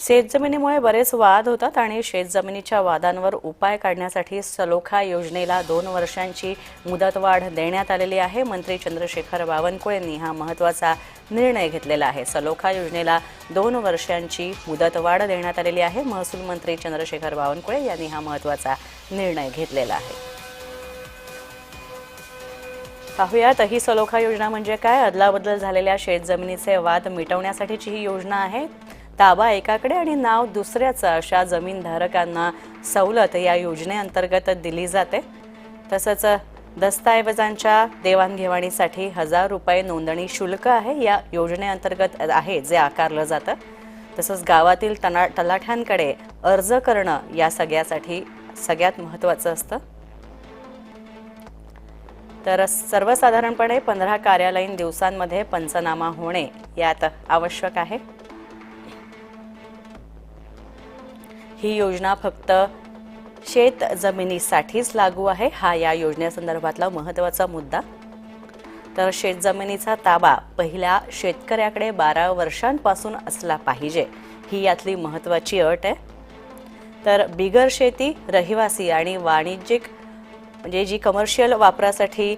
शेतजमिनीमुळे बरेच वाद होतात आणि शेतजमिनीच्या वादांवर उपाय काढण्यासाठी सलोखा योजनेला 2 वर्षांची मुदतवाढ देण्यात आलेली आहे। मंत्री चंद्रशेखर बावनकुळे यांनी हा महत्त्वाचा निर्णय घेतलेला आहे। सलोखा योजनेला 2 वर्षांची मुदतवाढ देण्यात आलेली आहे। महसूल मंत्री चंद्रशेखर बावनकुळे यांनी हा महत्त्वाचा निर्णय घेतलेला आहे। पाहूयात ही सलोखा योजना म्हणजे काय। अदलाबदल झालेल्या शेतजमिनीचे वाद मिटवण्यासाठीची ही योजना आहे। ताबा एकाकडे आणि नाव दुसऱ्याचा अशा जमीनधारकांना सवलत या योजनेअंतर्गत दिली जाते। तसंच दस्तऐवजांच्या देवाणघेवाणीसाठी 1000 रुपये नोंदणी शुल्क आहे या योजनेअंतर्गत आहे जे आकारलं जातं। तसंच गावातील तलाठ्यांकडे अर्ज करणं या सगळ्यासाठी सगळ्यात महत्त्वाचं असतं। तर सर्वसाधारणपणे 15 कार्यालयीन दिवसांमध्ये पंचनामा होणे यात आवश्यक आहे। ही योजना फक्त शेत जमिनीसाठीच लागू आहे, हा या योजनेसंदर्भातला महत्त्वाचा मुद्दा। तर शेतजमिनीचा ताबा पहिल्या शेतकऱ्याकडे 12 वर्षांपासून असला पाहिजे, ही यातली महत्त्वाची अट आहे। तर बिगर शेती, रहिवासी आणि वाणिज्यिक म्हणजे जी कमर्शियल वापरासाठी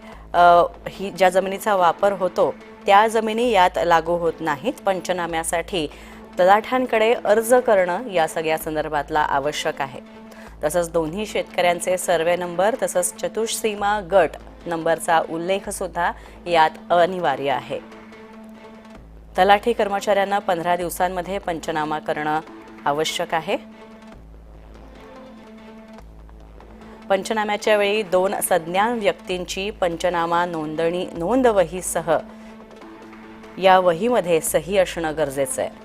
ही ज्या जमिनीचा वापर होतो त्या जमिनी यात लागू होत नाहीत। पंचनाम्यासाठी तलाठ्यांकडे अर्ज करणं या सगळ्या संदर्भातला आवश्यक आहे। तसंच दोन्ही शेतकऱ्यांचे सर्वे नंबर तसंच चतुष्सीमा गट नंबरचा उल्लेख सुद्धा यात अनिवार्य आहे। तलाठी कर्मचाऱ्यांना 15 दिवसांमध्ये पंचनामा करणं आवश्यक आहे। पंचनाम्याच्या वेळी 2 सज्ञान व्यक्तींची पंचनामा नोंदवहीसह या वहीमध्ये सही असणं गरजेचं आहे।